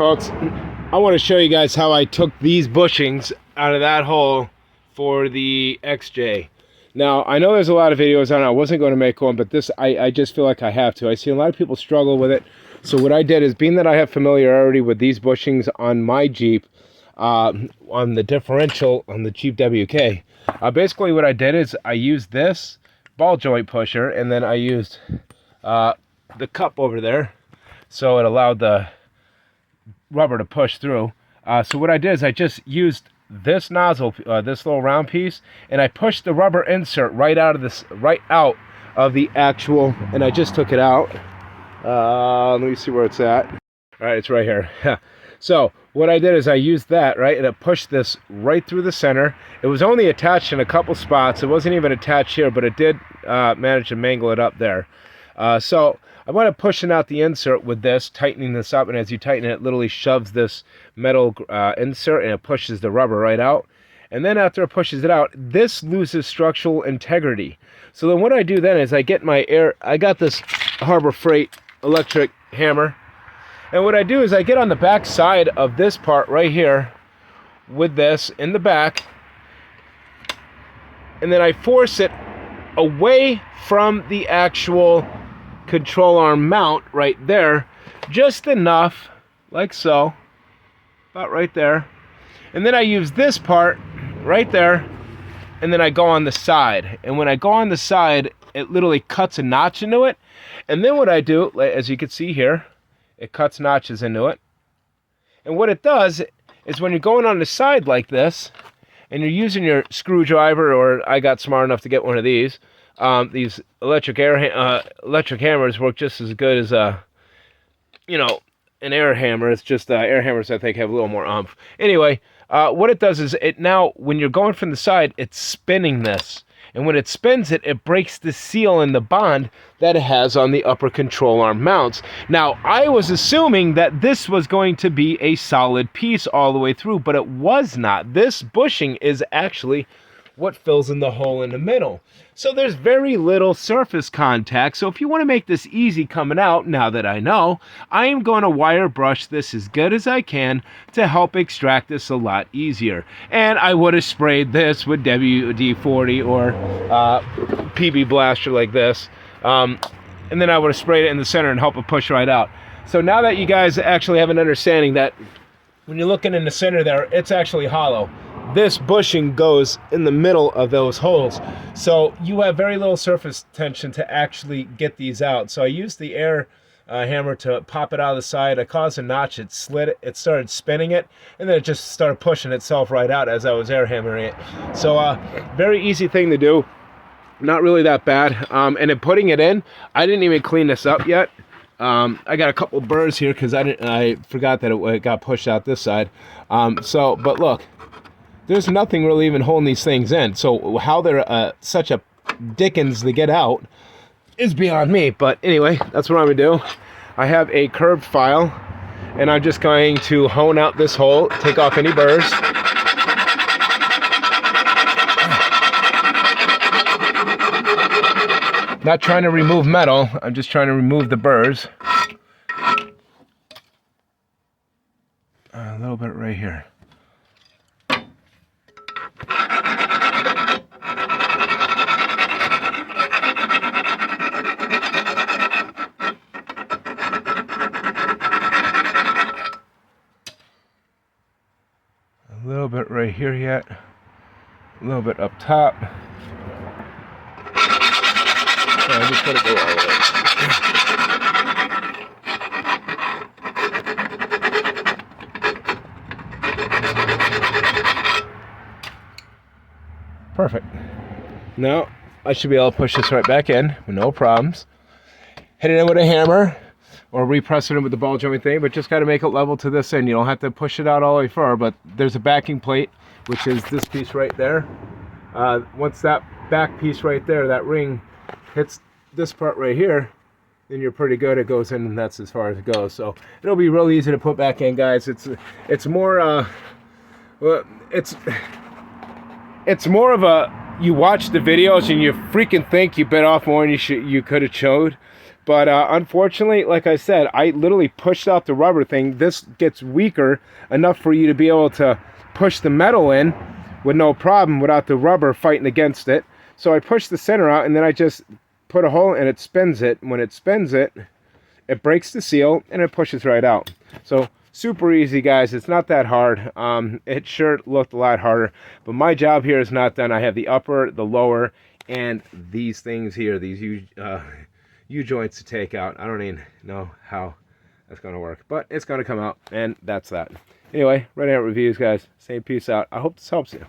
folks, I want to show you guys how I took these bushings out of that hole for the XJ. Now, I know there's a lot of videos on it. I wasn't going to make one, but this, I just feel like I have to. I see a lot of people struggle with it. So what I did is, being that I have familiarity with these bushings on my Jeep, on the differential on the Jeep WK, basically what I did is I used this ball joint pusher, and then I used the cup over there, so it allowed the rubber to push through. So what I did is I just used this nozzle, this little round piece, and I pushed the rubber insert right out of the actual, and I just took it out. Let me see where it's at. All right, it's right here. So what I did is I used that, right, and it pushed this right through the center. It was only attached in a couple spots. It wasn't even attached here, but it did manage to mangle it up there. So I went up pushing out the insert with this, tightening this up, and as you tighten it, it literally shoves this metal insert, and it pushes the rubber right out. And then after it pushes it out, this loses structural integrity. So then what I do then is I get my I got this Harbor Freight electric hammer, and what I do is I get on the back side of this part right here with this in the back, and then I force it away from the actual control arm mount right there, just enough, like so, about right there. And then I use this part right there, and then I go on the side. And when I go on the side, it literally cuts a notch into it. And then what I do, as you can see here, it cuts notches into it. And what it does is, when you're going on the side like this, and you're using your screwdriver, or I got smart enough to get one of these electric hammers work just as good as an air hammer. It's just air hammers, I think, have a little more oomph. Anyway, what it does is, when you're going from the side, it's spinning this. And when it spins it, it breaks the seal and the bond that it has on the upper control arm mounts. Now, I was assuming that this was going to be a solid piece all the way through, but it was not. This bushing is actually what fills in the hole in the middle. So there's very little surface contact. So if you want to make this easy coming out, now that I know, I am going to wire brush this as good as I can to help extract this a lot easier. And I would have sprayed this with WD-40 or PB Blaster like this. And then I would have sprayed it in the center and help it push right out. So now that you guys actually have an understanding that when you're looking in the center there, it's actually hollow. This bushing goes in the middle of those holes. So you have very little surface tension to actually get these out. So I used the air hammer to pop it out of the side. I caused a notch, it slid it, it started spinning it, and then it just started pushing itself right out as I was air hammering it. So very easy thing to do. Not really that bad. And in putting it in, I didn't even clean this up yet. I got a couple burrs here because I forgot that it got pushed out this side. But look, there's nothing really even holding these things in. So how they're such a dickens to get out is beyond me. But anyway, that's what I'm gonna do. I have a curved file, and I'm just going to hone out this hole, take off any burrs. Not trying to remove metal, I'm just trying to remove the burrs. A little bit right here. A little bit right here yet. A little bit up top. So I just let it go all the way. Perfect. Now I should be able to push this right back in with no problems. Hit it in with a hammer, or repress it in with the ball joint thing, but just got to make it level to this end. You don't have to push it out all the way far, but there's a backing plate, which is this piece right there. Once that back piece right there, that ring, hits this part right here, then you're pretty good. It goes in, and that's as far as it goes. So it'll be real easy to put back in, guys. It's more it's more of a, you watch the videos and you freaking think you bit off more than you could have chewed. But unfortunately, like I said, I literally pushed out the rubber thing. This gets weaker enough for you to be able to push the metal in with no problem without the rubber fighting against it. So I pushed the center out, and then I just put a hole and it spins it. When it spins it, it breaks the seal and it pushes right out. So super easy, guys. It's not that hard. It sure looked a lot harder, but my job here is not done. I have the upper, the lower, and these things here, these U-joints to take out. I don't even know how that's going to work, but it's going to come out, and that's that. Anyway, Red Ant Reviews, guys. Say peace out. I hope this helps you.